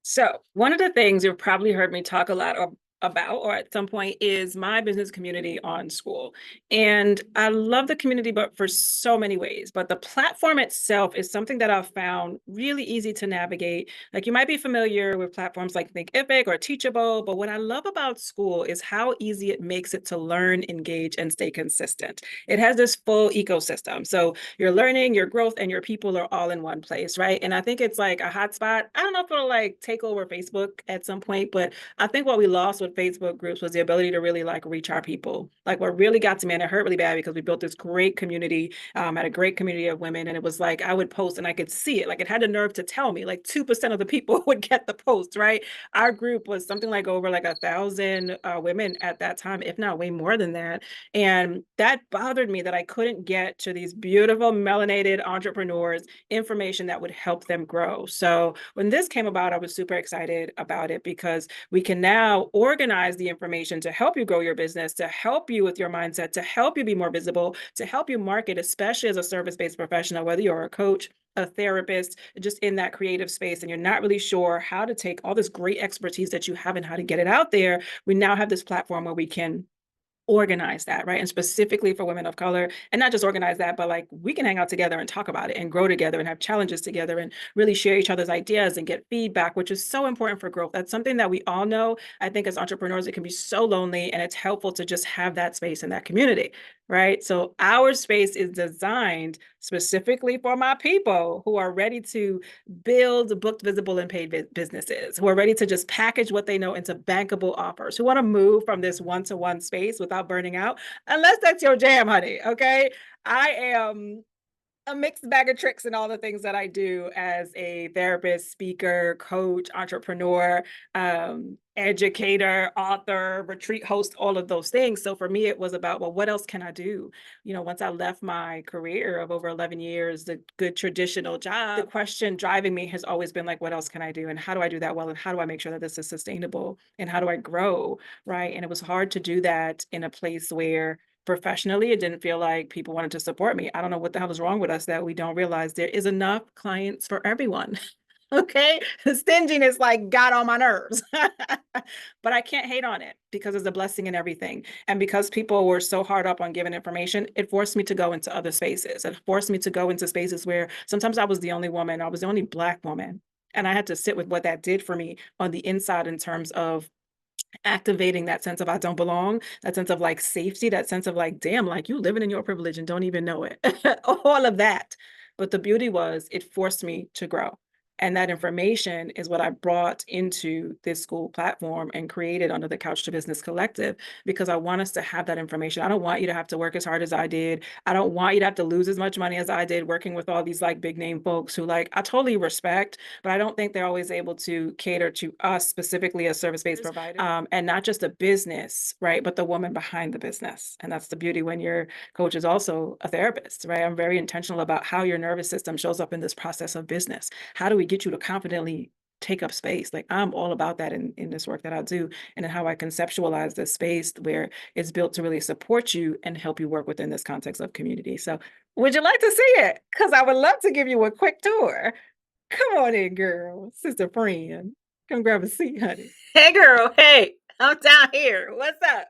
So, one of the things you've probably heard me talk a lot about, or at some point, is my business community on Skool. And I love the community, but for so many ways. But the platform itself is something that I've found really easy to navigate. Like you might be familiar with platforms like Thinkific or Teachable, but what I love about Skool is how easy it makes it to learn, engage, and stay consistent. It has this full ecosystem. So your learning, your growth, and your people are all in one place, right? And I think it's like a hotspot. I don't know if it'll like take over Facebook at some point, but I think what we lost with Facebook groups was the ability to really like reach our people. Like what really got to me, and it hurt really bad because we built this great community, had a great community of women, and it was like I would post and I could see it. Like it had the nerve to tell me, like 2% of the people would get the post, right? Our group was something like over like 1,000 women at that time, if not way more than that. And that bothered me that I couldn't get to these beautiful melanated entrepreneurs information that would help them grow. So when this came about, I was super excited about it because we can now organize the information to help you grow your business, to help you with your mindset, to help you be more visible, to help you market, especially as a service-based professional, whether you're a coach, a therapist, just in that creative space, and you're not really sure how to take all this great expertise that you have and how to get it out there. We now have this platform where we can organize that, right? And specifically for women of color, and not just organize that, but like we can hang out together and talk about it and grow together and have challenges together and really share each other's ideas and get feedback, which is so important for growth. That's something that we all know. I think as entrepreneurs, it can be so lonely, and it's helpful to just have that space in that community, right? So our space is designed specifically for my people who are ready to build booked, visible, and paid businesses, who are ready to just package what they know into bankable offers, who want to move from this one-to-one space without burning out, unless that's your jam, honey. Okay. I am a mixed bag of tricks in all the things that I do as a therapist, speaker, coach, entrepreneur, educator, author, retreat host, all of those things. So for me, it was about, well, what else can I do? Once I left my career of over 11 years, the good traditional job, the question driving me has always been like, what else can I do? And how do I do that well? And how do I make sure that this is sustainable? And how do I grow? Right. And it was hard to do that in a place where professionally, it didn't feel like people wanted to support me. I don't know what the hell is wrong with us that we don't realize there is enough clients for everyone. Okay. The stinginess like got on my nerves. But I can't hate on it because it's a blessing in everything. And because people were so hard up on giving information, it forced me to go into other spaces. It forced me to go into spaces where sometimes I was the only woman, I was the only Black woman. And I had to sit with what that did for me on the inside in terms of activating that sense of I don't belong, that sense of like safety, that sense of like, damn, like you living in your privilege and don't even know it. All of that. But the beauty was it forced me to grow. And that information is what I brought into this Skool platform and created under the Couch to Business Collective because I want us to have that information. I don't want you to have to work as hard as I did. I don't want you to have to lose as much money as I did working with all these like big name folks who like I totally respect, but I don't think they're always able to cater to us specifically as service-based providers, and not just a business, right? But the woman behind the business. And that's the beauty when your coach is also a therapist, right? I'm very intentional about how your nervous system shows up in this process of business. How do we get you to confidently take up space? Like I'm all about that in this work that I do, and in how I conceptualize this space where it's built to really support you and help you work within this context of community. So would you like to see it? Because I would love to give you a quick tour. Come on in, girl. Sister friend. Come grab a seat, honey. Hey, girl. Hey, I'm down here. What's up?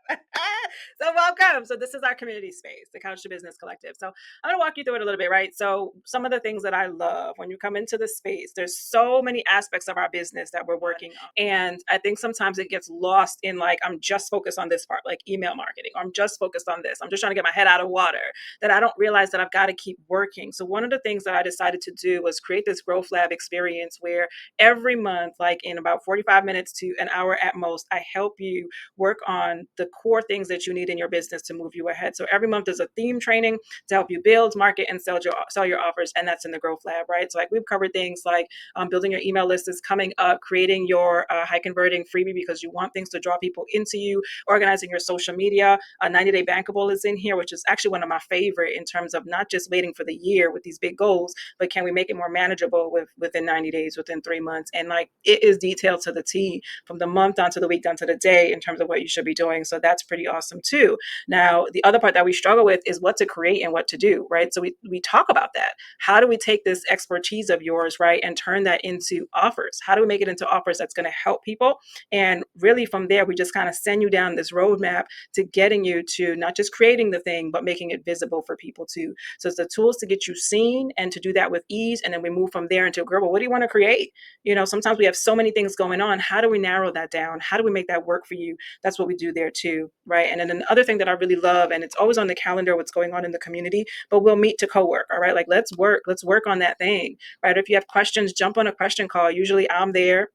So welcome. So this is our community space, the Couch to Business Collective. So I'm going to walk you through it a little bit, right? So some of the things that I love when you come into the space, there's so many aspects of our business that we're working on. And I think sometimes it gets lost in like, I'm just focused on this part, like email marketing, or I'm just focused on this. I'm just trying to get my head out of water, that I don't realize that I've got to keep working. So one of the things that I decided to do was create this Growth Lab experience where every month, like in about 45 minutes to an hour at most, I help you work on the core things that you need in your business to move you ahead. So every month there's a theme training to help you build, market, and sell your offers, and that's in the Growth Lab, right? So like we've covered things like building your email list is coming up, creating your high converting freebie because you want things to draw people into you, organizing your social media. A 90-day bankable is in here, which is actually one of my favorite in terms of not just waiting for the year with these big goals, but can we make it more manageable within 90 days, within 3 months? And like it is detailed to the T, from the month down to the week, down to the day in terms of what you should be doing. So that's pretty awesome too. Now, the other part that we struggle with is what to create and what to do, right? So we talk about that. How do we take this expertise of yours, right, and turn that into offers? How do we make it into offers that's going to help people? And really from there, we just kind of send you down this roadmap to getting you to not just creating the thing, but making it visible for people too. So it's the tools to get you seen and to do that with ease. And then we move from there into, girl, well, what do you want to create? Sometimes we have so many things going on. How do we narrow that down? How do we make that work for you? That's what we do there too, right? And then another thing that I really love, and it's always on the calendar, what's going on in the community, but we'll meet to co-work, all right? Like let's work on that thing, right? If you have questions, jump on a question call. Usually I'm there.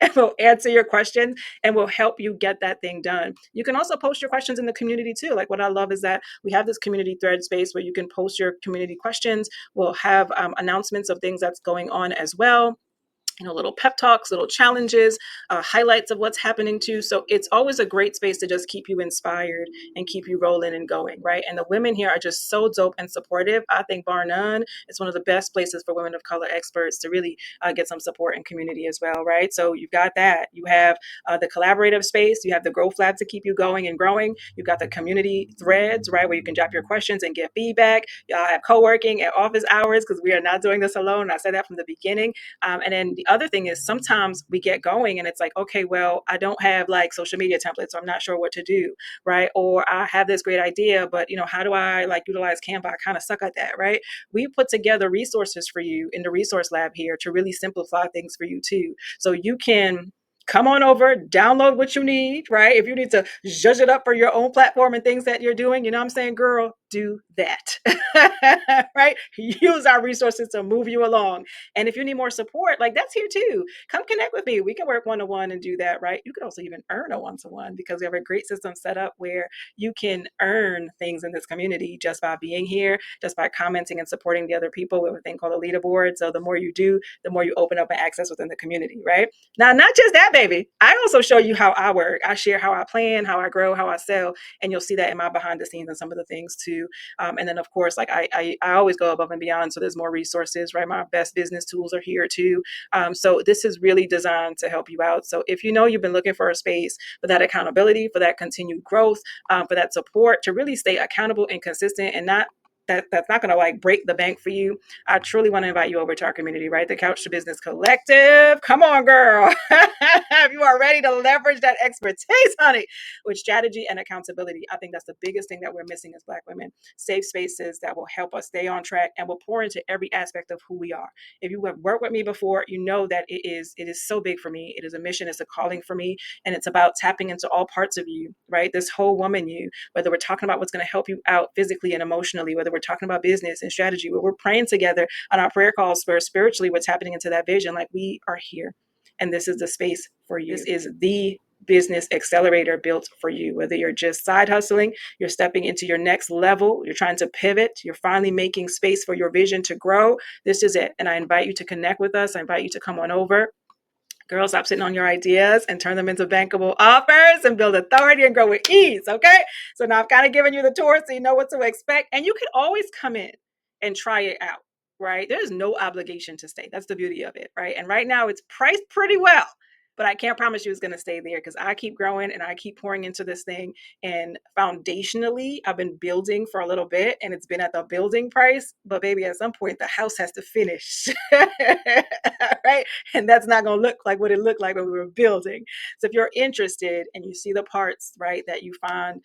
And we'll answer your questions and we'll help you get that thing done. You can also post your questions in the community too. Like what I love is that we have this community thread space where you can post your community questions. We'll have announcements of things that's going on as well, little pep talks, little challenges, highlights of what's happening too. So it's always a great space to just keep you inspired and keep you rolling and going, right? And the women here are just so dope and supportive. I think bar none, it's one of the best places for women of color experts to really get some support and community as well, right? So you've got that. You have the collaborative space. You have the growth lab to keep you going and growing. You've got the community threads, right, where you can drop your questions and get feedback. Y'all have co-working at office hours because we are not doing this alone. I said that from the beginning. And then the other thing is sometimes we get going and it's like, okay, well, I don't have like social media templates, so I'm not sure what to do, right? Or I have this great idea, but how do I like utilize Canva? I kind of suck at that, right? We put together resources for you in the resource lab here to really simplify things for you too. So you can come on over, download what you need, right? If you need to judge it up for your own platform and things that you're doing, what I'm saying, girl, do that, right? Use our resources to move you along. And if you need more support, like that's here too. Come connect with me. We can work one-on-one and do that, right? You could also even earn a one-to-one because we have a great system set up where you can earn things in this community just by being here, just by commenting and supporting the other people. We have a thing called a leaderboard. So the more you do, the more you open up and access within the community, right? Now, not just that, baby. I also show you how I work. I share how I plan, how I grow, how I sell, and you'll see that in my behind the scenes and some of the things too. And then of course, like I always go above and beyond. So there's more resources, right? My best business tools are here too. So this is really designed to help you out. So if you've been looking for a space for that accountability, for that continued growth, for that support, to really stay accountable and consistent and not that's not going to like break the bank for you, I truly want to invite you over to our community, right? The Couch to Business Collective. Come on, girl. If you are ready to leverage that expertise, honey, with strategy and accountability, I think that's the biggest thing that we're missing as Black women. Safe spaces that will help us stay on track and will pour into every aspect of who we are. If you have worked with me before, you know that it is so big for me. It is a mission, it's a calling for me, and it's about tapping into all parts of you, right? This whole woman you, whether we're talking about what's going to help you out physically and emotionally, whether we're talking about business and strategy, where we're praying together on our prayer calls for spiritually what's happening into that vision, like we are here. And this is the space for you. This is the business accelerator built for you. Whether you're just side hustling, you're stepping into your next level, you're trying to pivot, you're finally making space for your vision to grow, this is it. And I invite you to connect with us. I invite you to come on over. Girl, stop sitting on your ideas and turn them into bankable offers and build authority and grow with ease, okay? So now I've kind of given you the tour so you know what to expect. And you can always come in and try it out, right? There's no obligation to stay. That's the beauty of it, right? And right now it's priced pretty well, but I can't promise you it's going to stay there because I keep growing and I keep pouring into this thing. And foundationally, I've been building for a little bit and it's been at the building price. But baby, at some point, the house has to finish, right? And that's not going to look like what it looked like when we were building. So if you're interested and you see the parts, right, that you find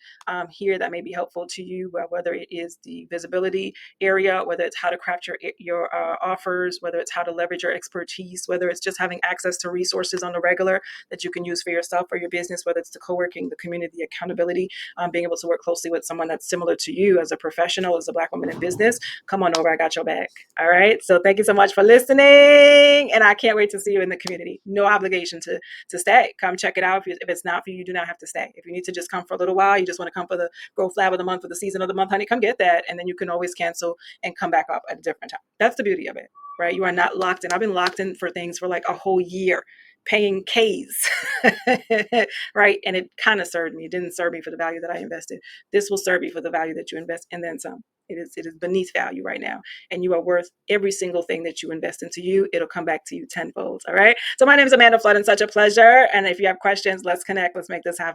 here that may be helpful to you, whether it is the visibility area, whether it's how to craft your offers, whether it's how to leverage your expertise, whether it's just having access to resources on the regular that you can use for yourself or your business, whether it's the co-working, the community accountability, being able to work closely with someone that's similar to you as a professional, as a Black woman in business, come on over. I got your back. All right. So thank you so much for listening. And I can't wait to see you in the community. No obligation to stay. Come check it out. If it's not for you, you do not have to stay. If you need to just come for a little while, you just want to come for the growth lab of the month, for the season of the month, honey, come get that. And then you can always cancel and come back up at a different time. That's the beauty of it, right? You are not locked in. I've been locked in for things for like a whole year, paying K's, right? And it kind of served me. It didn't serve me for the value that I invested. This will serve you for the value that you invest and then some. It is beneath value right now. And you are worth every single thing that you invest into you. It'll come back to you tenfold. All right. So my name is Amanda Flood and such a pleasure. And if you have questions, let's connect. Let's make this happen.